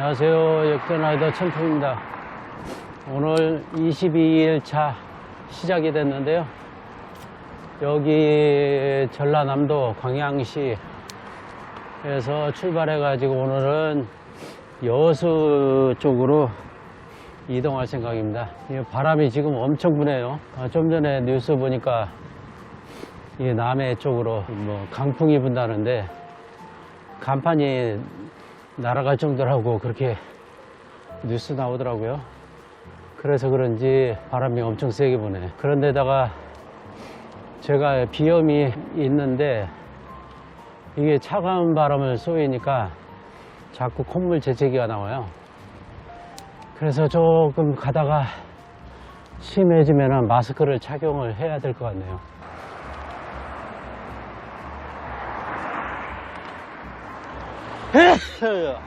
안녕하세요. 역전라이더 천풍입니다. 오늘 22일 차 시작이 됐는데요. 여기 전라남도 광양시에서 출발해 가지고 오늘은 여수 쪽으로 이동할 생각입니다. 바람이 지금 엄청 부네요. 좀 전에 뉴스 보니까 이 남해 쪽으로 강풍이 분다는데 간판이 날아갈 정도라고 그렇게 뉴스 나오더라고요. 그래서 그런지 바람이 엄청 세게 부네. 그런데다가 제가 비염이 있는데 이게 차가운 바람을 쏘이니까 자꾸 콧물 재채기가 나와요. 그래서 조금 가다가 심해지면 마스크를 착용을 해야 될 것 같네요.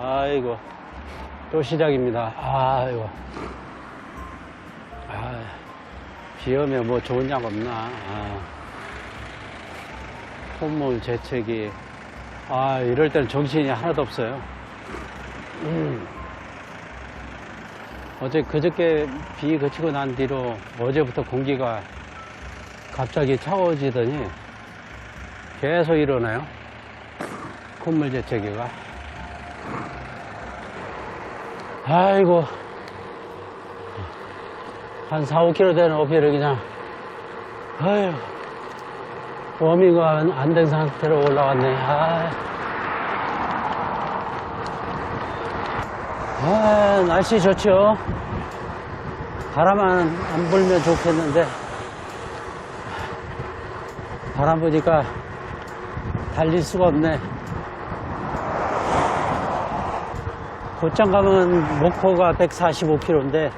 아이고, 또 시작입니다. 아이고. 비염에 뭐 좋은 약 없나. 콧물 재채기. 이럴 때는 정신이 하나도 없어요. 그저께 비 그치고 난 뒤로 어제부터 공기가 갑자기 차가워지더니 계속 일어나요. 콧물 재채기가. 아이고, 한 4-5km 되는 어필을 그냥, 워밍가 안 된 상태로 올라왔네. 날씨 좋죠. 바람만 안 불면 좋겠는데, 바람 부니까 달릴 수가 없네. 곧장 가면 목포가 145km인데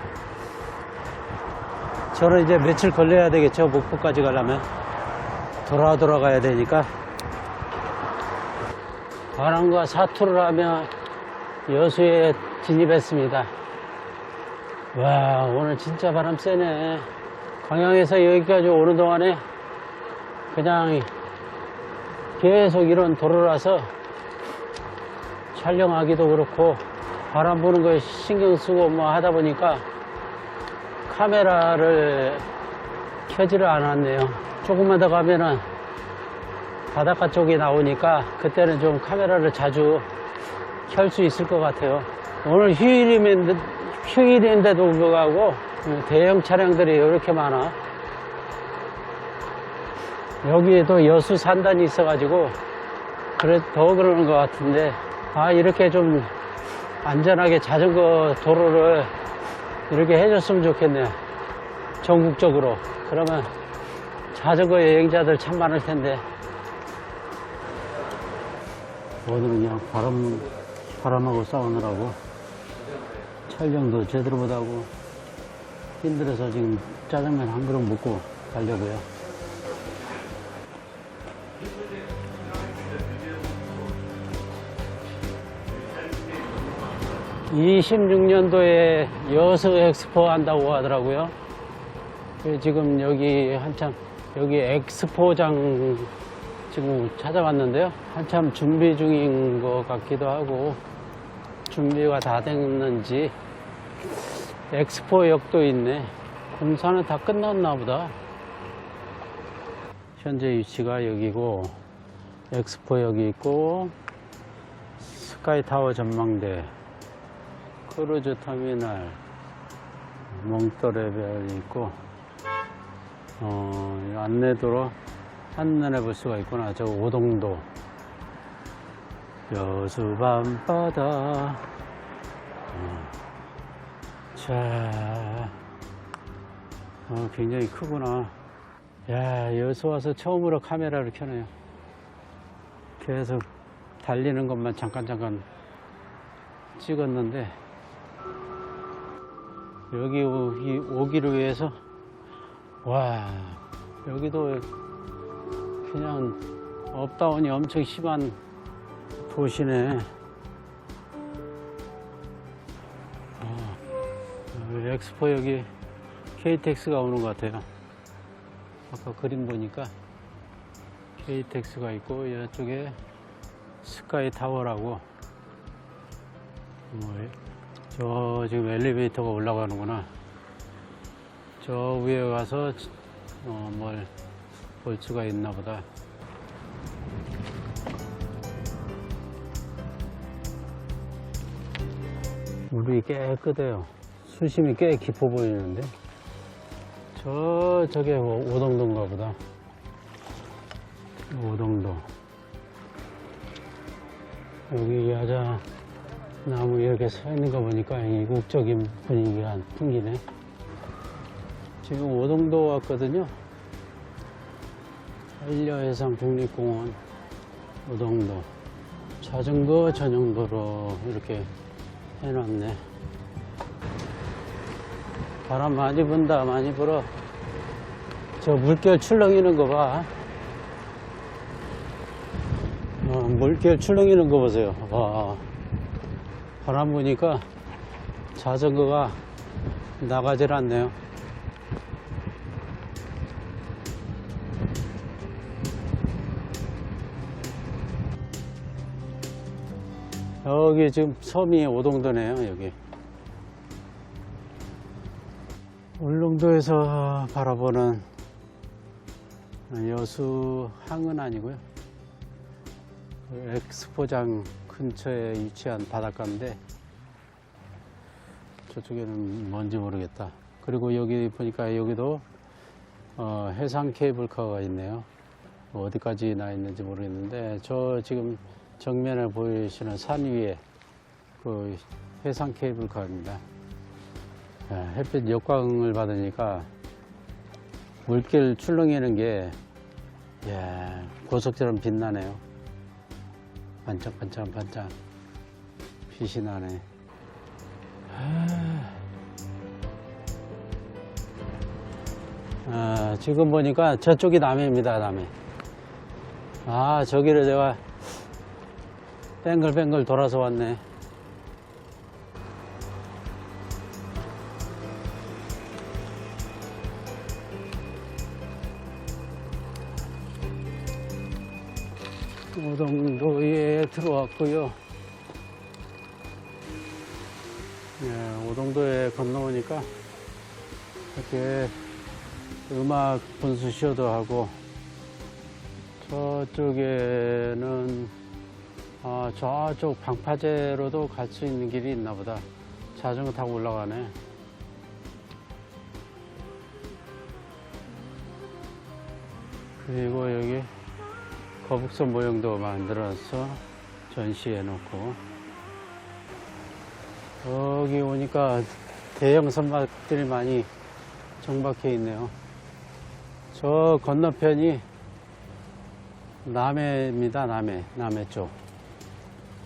저는 이제 며칠 걸려야 되겠죠. 목포까지 가려면 돌아가야 되니까. 바람과 사투를 하며 여수에 진입했습니다. 와, 오늘 진짜 바람 세네. 광양에서 여기까지 오는 동안에 그냥 계속 이런 도로라서 촬영하기도 그렇고 바람 부는 거에 신경 쓰고 뭐 하다 보니까 카메라를 켜지를 않았네요. 조금만 더 가면은 바닷가 쪽이 나오니까 그때는 좀 카메라를 자주 켤 수 있을 것 같아요. 오늘 휴일인데도 불구하고 대형 차량들이 이렇게 많아. 여기에도 여수 산단이 있어가지고 더 그러는 것 같은데, 이렇게 좀 안전하게 자전거 도로를 이렇게 해줬으면 좋겠네요. 전국적으로. 그러면 자전거 여행자들 참 많을 텐데. 오늘은 그냥 바람하고 싸우느라고 촬영도 제대로 못하고 힘들어서 지금 짜장면 한 그릇 먹고 가려고요. 26년도에 여수 엑스포 한다고 하더라고요. 지금 여기 여기 엑스포장 지금 찾아왔는데요. 한참 준비 중인 것 같기도 하고, 준비가 다 됐는지. 엑스포역도 있네. 공사는 다 끝났나 보다. 현재 위치가 여기고, 엑스포역이 있고, 스카이타워 전망대, 크루즈 터미널, 몽떠레벨이 있고, 안내도로 한눈에 볼 수가 있구나. 저 오동도, 여수 밤바다. 굉장히 크구나. 여수 와서 처음으로 카메라를 켜네요. 계속 달리는 것만 잠깐 찍었는데, 여기 오기를 위해서, 여기도 그냥 업다운이 엄청 심한 도시네. 엑스포 여기 KTX가 오는 것 같아요. 아까 그림 보니까 KTX가 있고, 이쪽에 스카이타워라고 저 지금 엘리베이터가 올라가는구나. 저 위에 가서 뭘 볼 수가 있나 보다. 물이 깨끗해요. 수심이 꽤 깊어 보이는데. 저게 오동도인가 보다. 오동도. 여기 야자 나무 이렇게 서 있는 거 보니까 이국적인 분위기가 풍기네. 지금 오동도 왔거든요. 한려해상 국립공원 오동도. 자전거 전용도로 이렇게 해놨네. 바람 많이 분다. 많이 불어. 저 물결 출렁이는 거 봐. 물결 출렁이는 거 보세요. 와, 바람 부니까 자전거가 나가질 않네요. 여기 지금 섬이 오동도네요. 여기 울릉도에서 바라보는 여수항은 아니고요. 엑스포장 근처에 위치한 바닷가인데 저쪽에는 뭔지 모르겠다. 그리고 여기 보니까 여기도 해상 케이블카가 있네요. 어디까지 나 있는지 모르겠는데 저 지금 정면에 보이시는 산 위에 그 해상 케이블카입니다. 햇빛 역광을 받으니까 물길 출렁이는 게 보석처럼 빛나네요. 반짝반짝 빛이 나네. 지금 보니까 저쪽이 남해입니다. 남해. 저기를 제가 뱅글뱅글 돌아서 왔네. 오동도에 들어왔고요. 오동도에 건너오니까 이렇게 음악 분수 쇼도 하고, 저쪽에는 저쪽 방파제로도 갈 수 있는 길이 있나 보다. 자전거 타고 올라가네. 그리고 여기 거북선 모형도 만들어서 전시해 놓고, 여기 오니까 대형 선박들이 많이 정박해 있네요. 저 건너편이 남해입니다. 남해 쪽.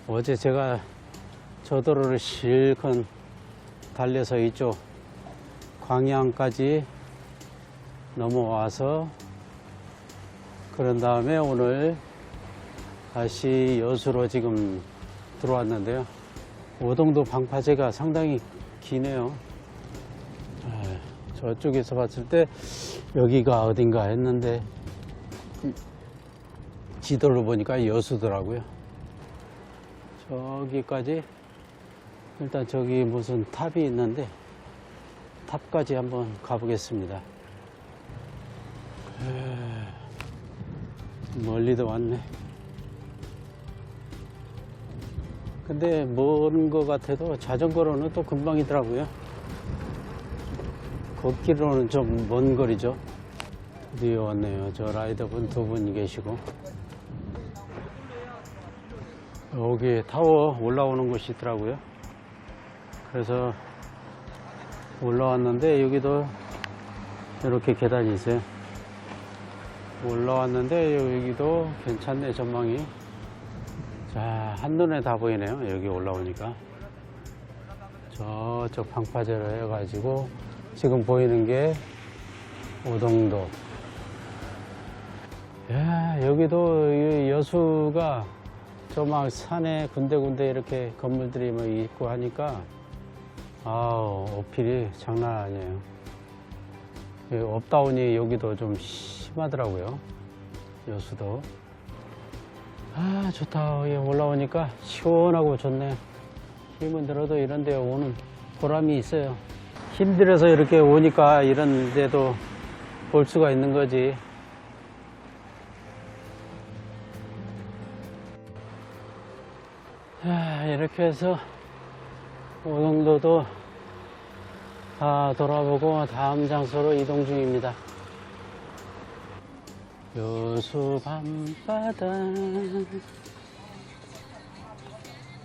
어제 제가 저 도로를 실컷 달려서 이쪽 광양까지 넘어와서, 그런 다음에 오늘 다시 여수로 지금 들어왔는데요. 오동도 방파제가 상당히 기네요. 저쪽에서 봤을 때 여기가 어딘가 했는데 지도를 보니까 여수더라고요. 저기까지, 일단 저기 무슨 탑이 있는데 탑까지 한번 가보겠습니다. 멀리도 왔네. 근데 먼 것 같아도 자전거로는 또 금방이더라고요. 걷기로는 좀 먼 거리죠. 드디어 왔네요. 저 라이더분 두 분 계시고, 여기 타워 올라오는 곳이 있더라고요. 그래서 올라왔는데 여기도 이렇게 계단이 있어요. 올라왔는데 여기도 괜찮네, 전망이. 자, 한눈에 다 보이네요. 여기 올라오니까. 저쪽 방파제로 해가지고 지금 보이는 게 오동도. 여기도 여수가 저 막 산에 군데군데 이렇게 건물들이 뭐 있고 하니까 어필이 장난 아니에요. 업다운이 여기도 좀 심하더라고요. 여수도. 좋다. 올라오니까 시원하고 좋네. 힘은 들어도 이런 데 오는 보람이 있어요. 힘들어서 이렇게 오니까 이런 데도 볼 수가 있는 거지. 이렇게 해서 오정도도 다 돌아보고 다음 장소로 이동 중입니다. 여수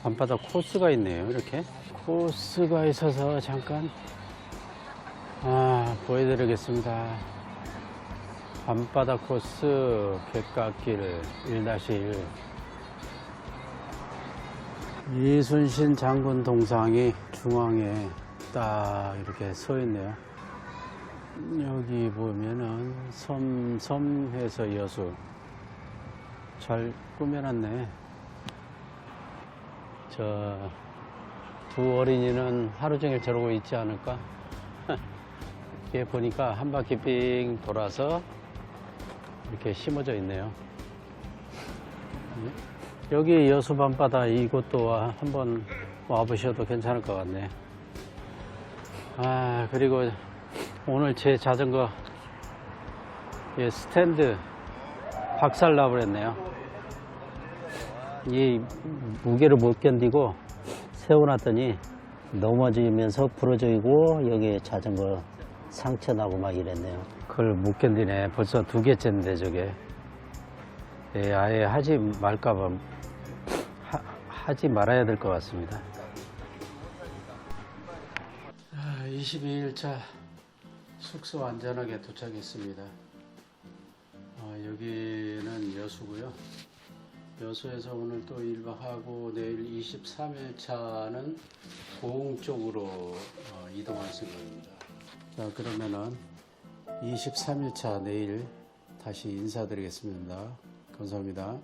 밤바다 코스가 있네요. 이렇게 코스가 있어서 잠깐 보여드리겠습니다. 밤바다 코스 객가길 1-1 이순신 장군 동상이 중앙에 딱 이렇게 서 있네요. 여기 보면은 섬해서 여수 잘 꾸며놨네. 저 두 어린이는 하루 종일 저러고 있지 않을까? 이렇게 보니까 한 바퀴 빙 돌아서 이렇게 심어져 있네요. 여기 여수 밤바다 이곳도 한번 와보셔도 괜찮을 것 같네. 그리고 오늘 제 자전거 스탠드 박살나 버렸네요. 이 무게를 못 견디고 세워놨더니 넘어지면서 부러지고 여기 자전거 상처 나고 막 이랬네요. 그걸 못 견디네. 벌써 2개째인데 저게. 아예 하지 말까봐 하지 말아야 될 것 같습니다. 22일차 숙소 안전하게 도착했습니다. 여기는 여수고요. 여수에서 오늘 또 1박하고 내일 23일차는 고흥 쪽으로 이동할 생각입니다. 자, 그러면은 23일차 내일 다시 인사드리겠습니다. 감사합니다.